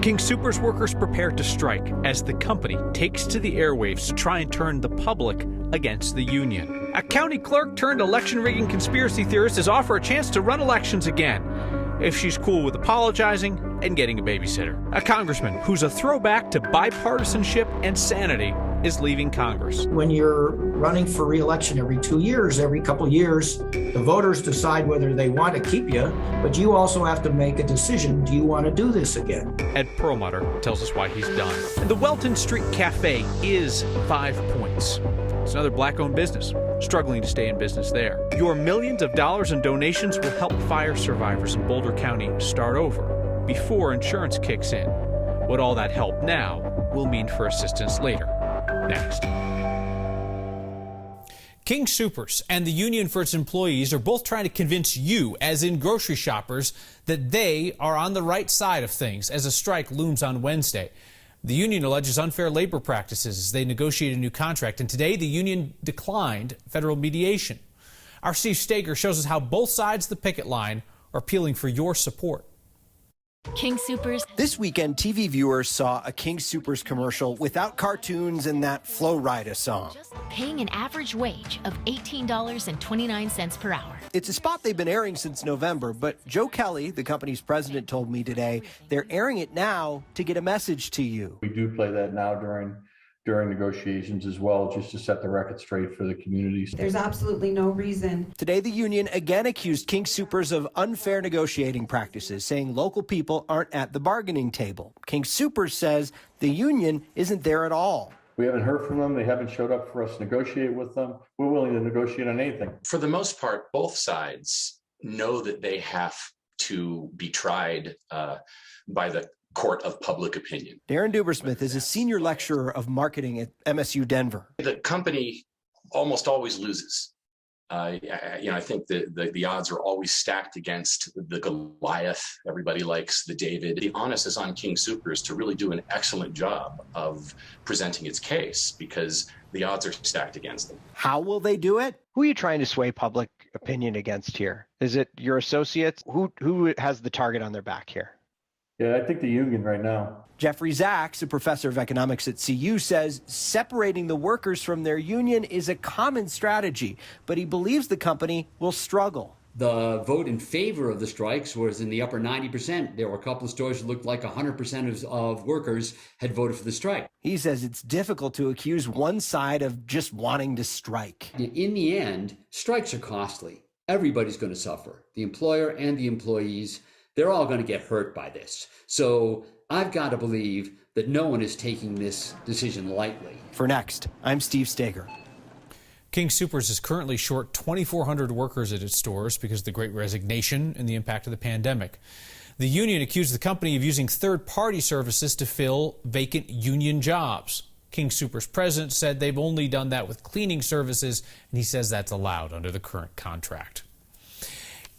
King Soopers workers prepare to strike as the company takes to the airwaves to try and turn the public against the union. A county clerk turned election rigging conspiracy theorist is offered a chance to run elections again, if she's cool with apologizing and getting a babysitter. A congressman who's a throwback to bipartisanship and sanity is leaving Congress. When you're running for re-election every 2 years, every couple years, the voters decide whether they want to keep you, but you also have to make a decision. Do you want to do this again? Ed Perlmutter tells us why he's done. And the Welton Street Cafe is 5 points. It's another black-owned business, struggling to stay in business there. Your millions of dollars in donations will help fire survivors in Boulder County start over before insurance kicks in. What all that help now will mean for assistance later. Next. King Soopers and the union for its employees are both trying to convince you, as in grocery shoppers, that they are on the right side of things as a strike looms on Wednesday. The union alleges unfair labor practices as they negotiate a new contract, and today the union declined federal mediation. Our Steve Steger shows us how both sides of the picket line are appealing for your support. King Soopers. This weekend, TV viewers saw a King Soopers commercial without cartoons and that Flo Rida song. Paying an average wage of $18.29 per hour. It's a spot they've been airing since November, but Joe Kelly, the company's president, told me today they're airing it now to get a message to you. We do play that now during negotiations as well, just to set the record straight for the communities. There's absolutely no reason. Today, the union again accused King Soopers of unfair negotiating practices, saying local people aren't at the bargaining table. King Soopers says the union isn't there at all. We haven't heard from them. They haven't showed up for us to negotiate with them. We're willing to negotiate on anything. For the most part, both sides know that they have to be tried by the court of public opinion. Darren Dubersmith is a senior lecturer of marketing at MSU Denver. The company almost always loses. I think the odds are always stacked against the Goliath. Everybody likes the David. The onus is on King Soopers to really do an excellent job of presenting its case because the odds are stacked against them. How will they do it? Who are you trying to sway public opinion against here? Is it your associates? Who has the target on their back here? Yeah, I think the union right now. Jeffrey Zaks, a professor of economics at CU, says separating the workers from their union is a common strategy, but he believes the company will struggle. The vote in favor of the strikes was in the upper 90%. There were a couple of stores that looked like 100% of workers had voted for the strike. He says it's difficult to accuse one side of just wanting to strike. In the end, strikes are costly. Everybody's going to suffer. The employer and the employees, they're all going to get hurt by this. So I've got to believe that no one is taking this decision lightly. For Next, I'm Steve Steger. King Soopers is currently short 2,400 workers at its stores because of the Great Resignation and the impact of the pandemic. The union accused the company of using third-party services to fill vacant union jobs. King Soopers' president said they've only done that with cleaning services, and he says that's allowed under the current contract.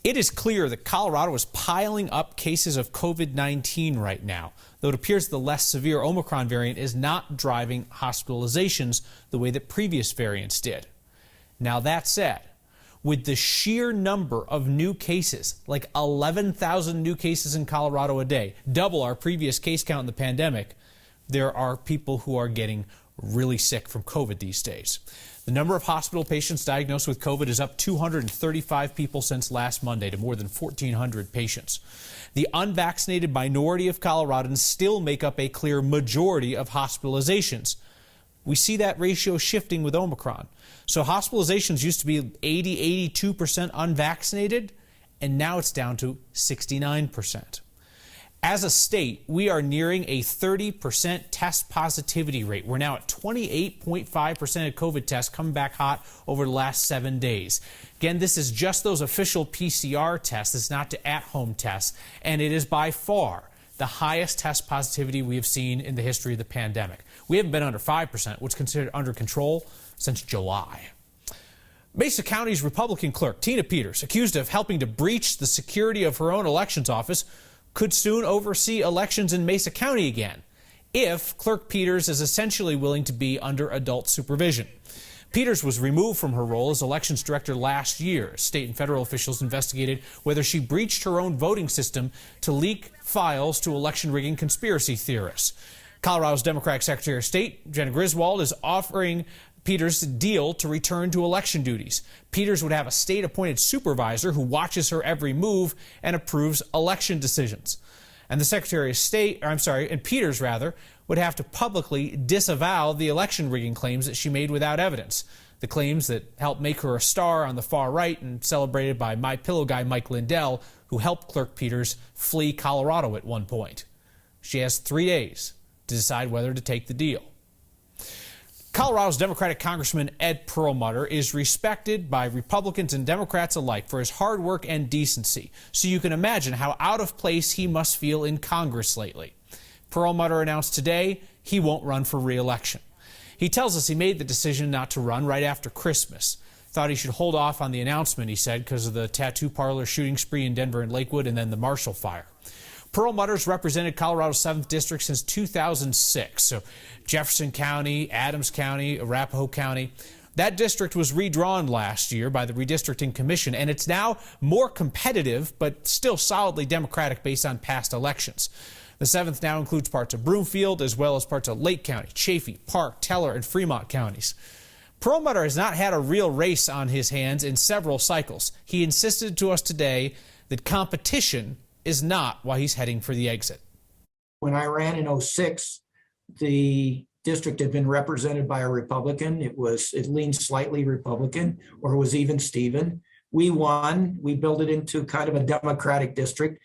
It is clear that Colorado is piling up cases of COVID-19 right now, though it appears the less severe Omicron variant is not driving hospitalizations the way that previous variants did. Now, that said, with the sheer number of new cases, like 11,000 new cases in Colorado a day, double our previous case count in the pandemic, there are people who are getting really sick from COVID these days. The number of hospital patients diagnosed with COVID is up 235 people since last Monday to more than 1,400 patients. The unvaccinated minority of Coloradans still make up a clear majority of hospitalizations. We see that ratio shifting with Omicron. So hospitalizations used to be 82% unvaccinated, and now it's down to 69%. As a state, we are nearing a 30% test positivity rate. We're now at 28.5% of COVID tests coming back hot over the last 7 days. Again, this is just those official PCR tests. It's not the at-home tests. And it is by far the highest test positivity we have seen in the history of the pandemic. We haven't been under 5%, what's considered under control, since July. Mesa County's Republican clerk, Tina Peters, accused of helping to breach the security of her own elections office, could soon oversee elections in Mesa County again, if Clerk Peters is essentially willing to be under adult supervision. Peters was removed from her role as elections director last year. State and federal officials investigated whether she breached her own voting system to leak files to election rigging conspiracy theorists. Colorado's Democratic Secretary of State, Jenna Griswold, is offering Peters a deal to return to election duties. Peters would have a state-appointed supervisor who watches her every move and approves election decisions. And the Secretary of State, and Peters would have to publicly disavow the election rigging claims that she made without evidence. The claims that helped make her a star on the far right and celebrated by My Pillow guy Mike Lindell, who helped Clerk Peters flee Colorado at one point. She has 3 days to decide whether to take the deal. Colorado's Democratic Congressman Ed Perlmutter is respected by Republicans and Democrats alike for his hard work and decency, so you can imagine how out of place he must feel in Congress lately. Perlmutter announced today he won't run for re-election. He tells us he made the decision not to run right after Christmas. Thought he should hold off on the announcement, he said, because of the tattoo parlor shooting spree in Denver and Lakewood and then the Marshall fire. Perlmutter's represented Colorado's 7th District since 2006, so Jefferson County, Adams County, Arapahoe County. That district was redrawn last year by the Redistricting Commission, and it's now more competitive, but still solidly Democratic based on past elections. The 7th now includes parts of Broomfield, as well as parts of Lake County, Chaffee, Park, Teller, and Fremont counties. Perlmutter has not had a real race on his hands in several cycles. He insisted to us today that competition is not why he's heading for the exit. When I ran in 2006, the district had been represented by a Republican. It leaned slightly Republican, or it was even Steven. We won. We built it into kind of a Democratic district.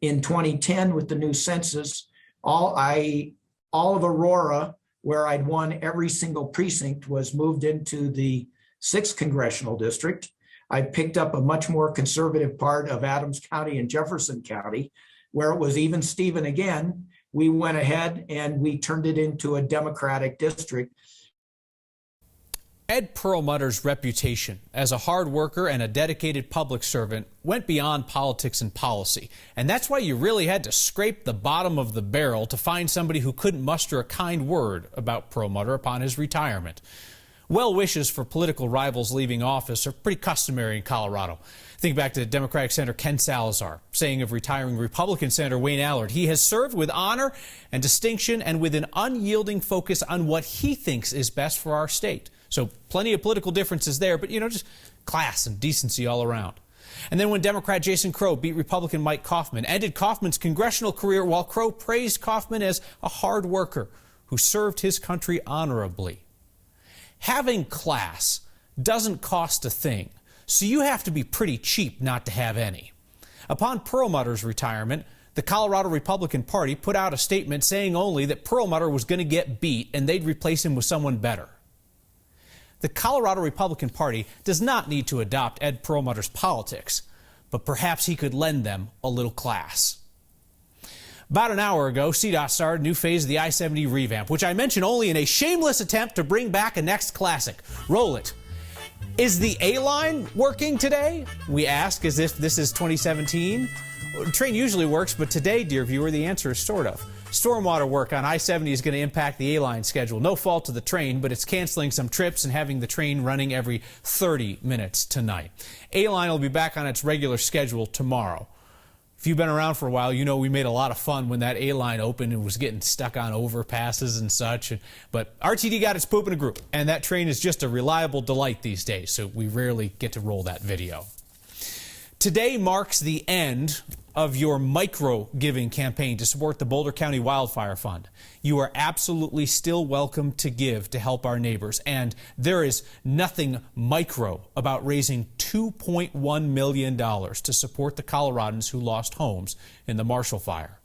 In 2010, with the new census, all of Aurora, where I'd won every single precinct, was moved into the 6th congressional district. I picked up a much more conservative part of Adams County and Jefferson County, where it was even Steven again. We went ahead and we turned it into a Democratic district. Ed Perlmutter's reputation as a hard worker and a dedicated public servant went beyond politics and policy. And that's why you really had to scrape the bottom of the barrel to find somebody who couldn't muster a kind word about Perlmutter upon his retirement. Well wishes for political rivals leaving office are pretty customary in Colorado. Think back to Democratic Senator Ken Salazar saying of retiring Republican Senator Wayne Allard, he has served with honor and distinction and with an unyielding focus on what he thinks is best for our state. So plenty of political differences there, but, just class and decency all around. And then when Democrat Jason Crow beat Republican Mike Kaufman, ended Kaufman's congressional career while Crow praised Kaufman as a hard worker who served his country honorably. Having class doesn't cost a thing, so you have to be pretty cheap not to have any. Upon Perlmutter's retirement, the Colorado Republican Party put out a statement saying only that Perlmutter was going to get beat and they'd replace him with someone better. The Colorado Republican Party does not need to adopt Ed Perlmutter's politics, but perhaps he could lend them a little class. About an hour ago, CDOT started a new phase of the I-70 revamp, which I mention only in a shameless attempt to bring back a next classic. Roll it. Is the A-line working today? We ask as if this is 2017. The train usually works, but today, dear viewer, the answer is sort of. Stormwater work on I-70 is going to impact the A-line schedule. No fault of the train, but it's canceling some trips and having the train running every 30 minutes tonight. A-line will be back on its regular schedule tomorrow. If you've been around for a while, you know we made a lot of fun when that A-line opened and was getting stuck on overpasses and such. But RTD got its poop in a group, and that train is just a reliable delight these days, so we rarely get to roll that video. Today marks the end of your micro-giving campaign to support the Boulder County Wildfire Fund. You are absolutely still welcome to give to help our neighbors, and there is nothing micro about raising $2.1 million to support the Coloradans who lost homes in the Marshall Fire.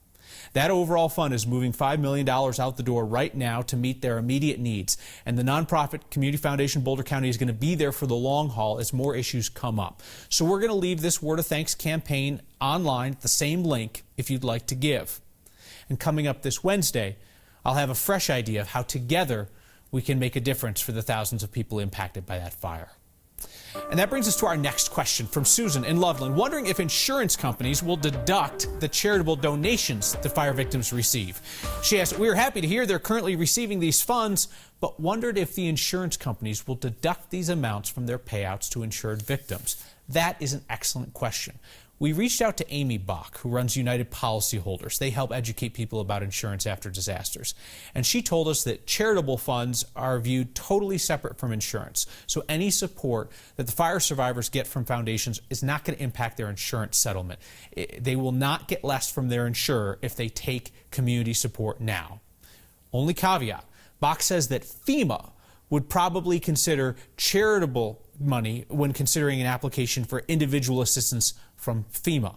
That overall fund is moving $5 million out the door right now to meet their immediate needs. And the nonprofit Community Foundation Boulder County is going to be there for the long haul as more issues come up. So we're going to leave this Word of Thanks campaign online at the same link if you'd like to give. And coming up this Wednesday, I'll have a fresh idea of how together we can make a difference for the thousands of people impacted by that fire. And that brings us to our next question from Susan in Loveland, wondering if insurance companies will deduct the charitable donations that fire victims receive. She asked, we are happy to hear they're currently receiving these funds, but wondered if the insurance companies will deduct these amounts from their payouts to insured victims. That is an excellent question. We reached out to Amy Bach, who runs United Policyholders. They help educate people about insurance after disasters. And she told us that charitable funds are viewed totally separate from insurance. So any support that the fire survivors get from foundations is not going to impact their insurance settlement. They will not get less from their insurer if they take community support now. Only caveat, Bach says that FEMA would probably consider charitable money when considering an application for individual assistance from FEMA.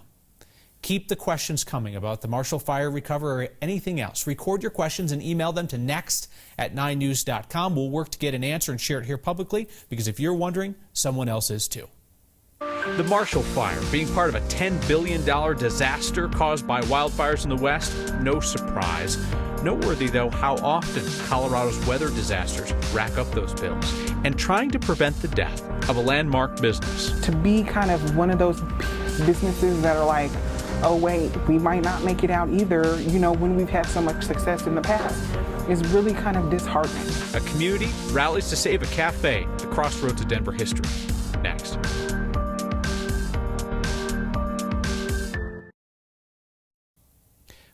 Keep the questions coming about the Marshall Fire recovery or anything else. Record your questions and email them to next@9news.com. We'll work to get an answer and share it here publicly, because if you're wondering, someone else is too. The Marshall Fire being part of a $10 billion disaster caused by wildfires in the West, no surprise. Noteworthy, though, how often Colorado's weather disasters rack up those bills, and trying to prevent the death of a landmark business. To be kind of one of those businesses that are like, oh wait, we might not make it out either, you know, when we've had so much success in the past, is really kind of disheartening. A community rallies to save a cafe, the crossroads of Denver history. Next.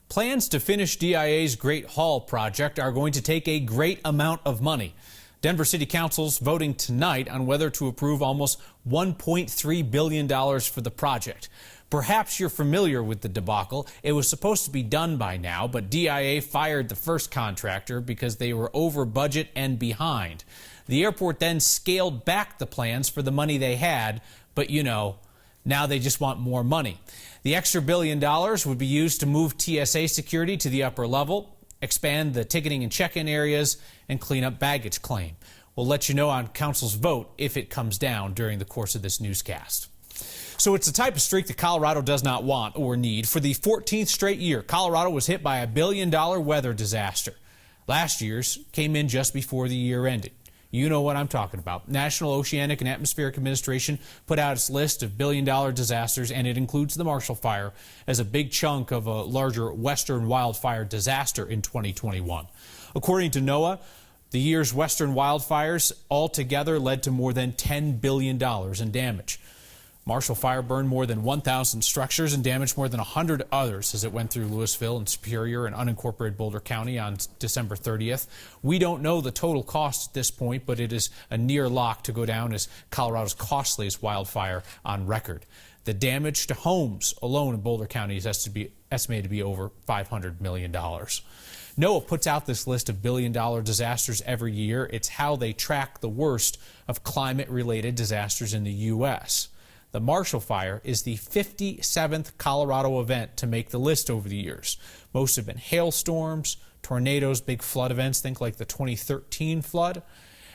Plans to finish DIA's Great Hall project are going to take a great amount of money. Denver City Council's voting tonight on whether to approve almost $1.3 billion for the project. Perhaps you're familiar with the debacle. It was supposed to be done by now, but DIA fired the first contractor because they were over budget and behind. The airport then scaled back the plans for the money they had, but you know, now they just want more money. The extra $1 billion would be used to move TSA security to the upper level, expand the ticketing and check-in areas, and clean up baggage claim. We'll let you know on Council's vote if it comes down during the course of this newscast. So it's the type of streak that Colorado does not want or need. For the 14th straight year, Colorado was hit by a $1 billion weather disaster. Last year's came in just before the year ended. You know what I'm talking about. National Oceanic and Atmospheric Administration put out its list of $1 billion disasters, and it includes the Marshall Fire as a big chunk of a larger western wildfire disaster in 2021. According to NOAA, the year's western wildfires altogether led to more than $10 billion in damage. Marshall Fire burned more than 1,000 structures and damaged more than 100 others as it went through Louisville and Superior and unincorporated Boulder County on December 30th. We don't know the total cost at this point, but it is a near lock to go down as Colorado's costliest wildfire on record. The damage to homes alone in Boulder County is estimated to be over $500 million. NOAA puts out this list of $1 billion disasters every year. It's how they track the worst of climate-related disasters in the U.S. The Marshall Fire is the 57th Colorado event to make the list over the years. Most have been hailstorms, tornadoes, big flood events, think like the 2013 flood.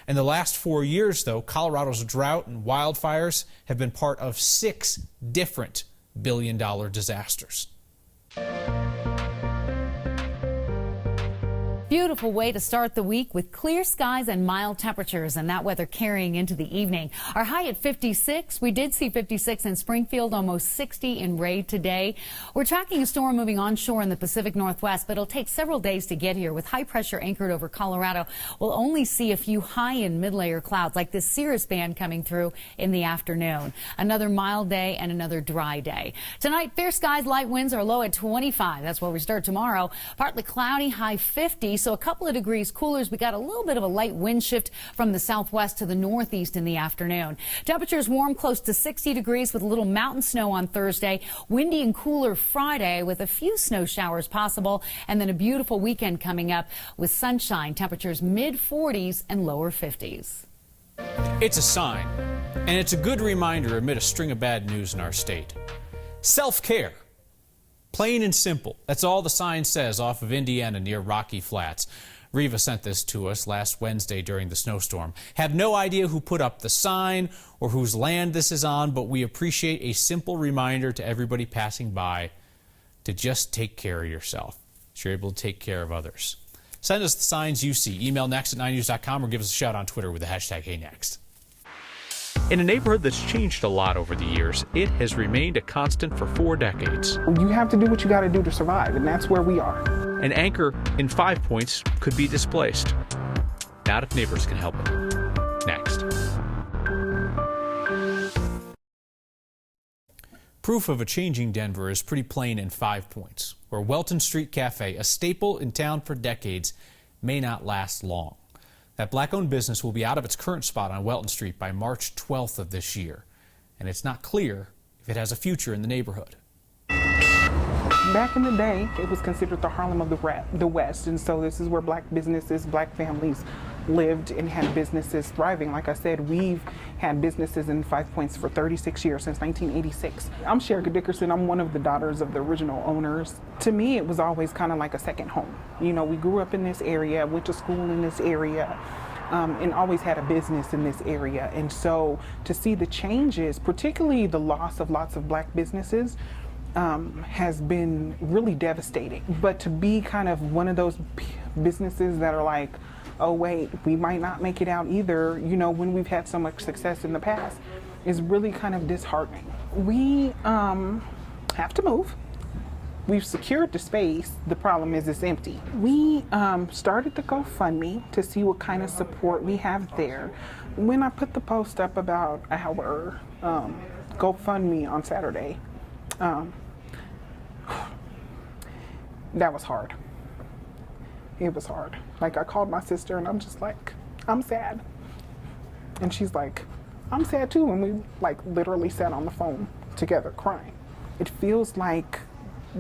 In the last 4 years, though, Colorado's drought and wildfires have been part of 6 different $1 billion disasters. Beautiful way to start the week with clear skies and mild temperatures, and that weather carrying into the evening. Our high at 56. We did see 56 in Springfield, almost 60 in Ray today. We're tracking a storm moving onshore in the Pacific Northwest, but it'll take several days to get here. With high pressure anchored over Colorado, we'll only see a few high and mid-layer clouds like this cirrus band coming through in the afternoon. Another mild day and another dry day. Tonight, fair skies, light winds are low at 25. That's where we start tomorrow. Partly cloudy, high 50. So a couple of degrees cooler as we got a little bit of a light wind shift from the southwest to the northeast in the afternoon. Temperatures warm close to 60 degrees with a little mountain snow on Thursday. Windy and cooler Friday with a few snow showers possible. And then a beautiful weekend coming up with sunshine. Temperatures mid-40s and lower 50s. It's a sign, and it's a good reminder amid a string of bad news in our state. Self-care. Plain and simple. That's all the sign says off of Indiana near Rocky Flats. Riva sent this to us last Wednesday during the snowstorm. Have no idea who put up the sign or whose land this is on, but we appreciate a simple reminder to everybody passing by to just take care of yourself so you're able to take care of others. Send us the signs you see. Email next@9news.com or give us a shout on Twitter with the hashtag HeyNext. In a neighborhood that's changed a lot over the years, it has remained a constant for 4 decades. You have to do what you got to do to survive, and that's where we are. An anchor in 5 Points could be displaced. Not if neighbors can help it. Next. Proof of a changing Denver is pretty plain in 5 points, where Welton Street Cafe, a staple in town for decades, may not last long. That black-owned business will be out of its current spot on Welton Street by March 12th of this year, and it's not clear if it has a future in the neighborhood. Back in the day, it was considered the Harlem of the West, and so this is where black businesses, black families lived and had businesses thriving. Like I said, we've had businesses in 5 Points for 36 years, since 1986. I'm Sherika Dickerson. I'm one of the daughters of the original owners. To me, it was always kind of like a second home. You know, we grew up in this area, went to school in this area, and always had a business in this area. And so to see the changes, particularly the loss of lots of black businesses, has been really devastating. But to be kind of one of those businesses that are like, oh wait, we might not make it out either, you know, when we've had so much success in the past, is really kind of disheartening. We have to move. We've secured the space. The problem is it's empty. We started the GoFundMe to see what kind of support we have there. When I put the post up about our GoFundMe on Saturday, that was hard. It was hard. Like, I called my sister and I'm just like, I'm sad. And she's like, I'm sad too. And we like literally sat on the phone together crying. It feels like,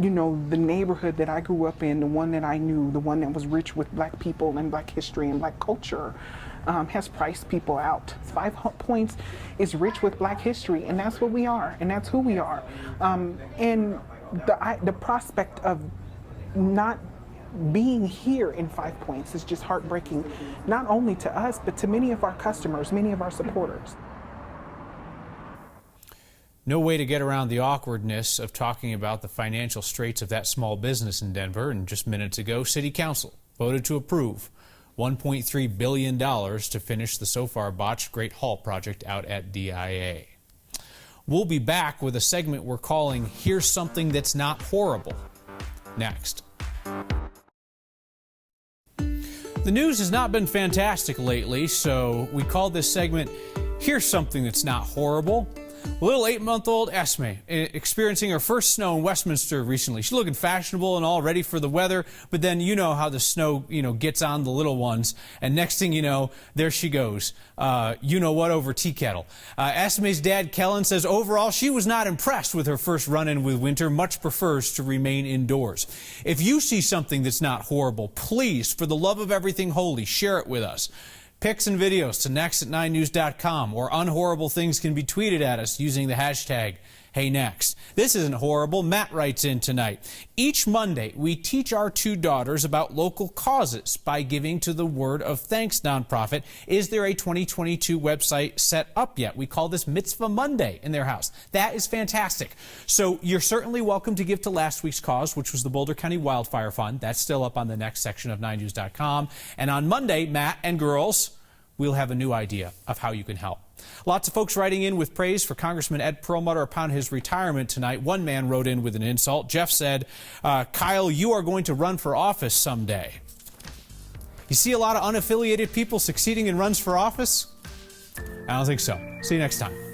you know, the neighborhood that I grew up in, the one that I knew, the one that was rich with black people and black history and black culture, has priced people out. 5 Points is rich with black history, and that's what we are, and that's who we are. And the prospect of not being here in 5 Points is just heartbreaking, not only to us, but to many of our customers, many of our supporters. No way to get around the awkwardness of talking about the financial straits of that small business in Denver. And just minutes ago, City Council voted to approve $1.3 billion to finish the so far botched Great Hall project out at DIA. We'll be back with a segment we're calling Here's Something That's Not Horrible next. The news has not been fantastic lately, so we call this segment Here's Something That's Not Horrible. Little 8-month-old Esme experiencing her first snow in Westminster recently. She's looking fashionable and all ready for the weather, but then you know how the snow, gets on the little ones, and next thing you know, there she goes. Over tea kettle. Esme's dad, Kellen, says overall she was not impressed with her first run-in with winter, much prefers to remain indoors. If you see something that's not horrible, please, for the love of everything holy, share it with us. Pics and videos to next@9news.com, or unhorrible things can be tweeted at us using the hashtag #HeyNext. This isn't horrible. Matt writes in tonight. Each Monday, we teach our 2 daughters about local causes by giving to the Word of Thanks nonprofit. Is there a 2022 website set up yet? We call this Mitzvah Monday in their house. That is fantastic. So you're certainly welcome to give to last week's cause, which was the Boulder County Wildfire Fund. That's still up on the next section of 9news.com. And on Monday, Matt and girls, we'll have a new idea of how you can help. Lots of folks writing in with praise for Congressman Ed Perlmutter upon his retirement tonight. One man wrote in with an insult. Jeff said, Kyle, you are going to run for office someday. You see a lot of unaffiliated people succeeding in runs for office? I don't think so. See you next time.